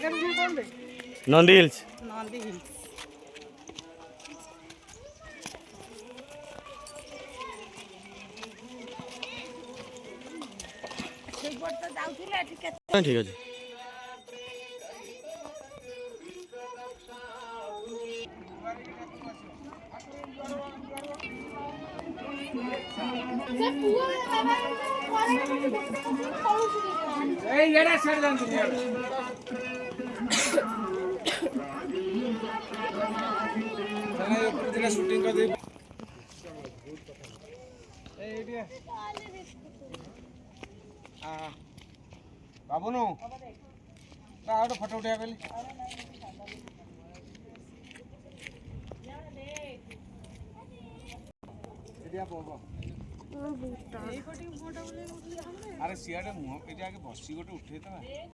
Nandi hills. Nandi hills. ଠିକ୍ ଅଛି। Shooting করে ବାବୁନୁ ଗୋଟେ ଫଟୋ ଉଠେଇବା କହିଲି। ଆରେ ସିଆଡ଼େ ମୁହଁ ପିଠି ଆଗେ ବସି ଗୋଟେ ଉଠେଇଦବା।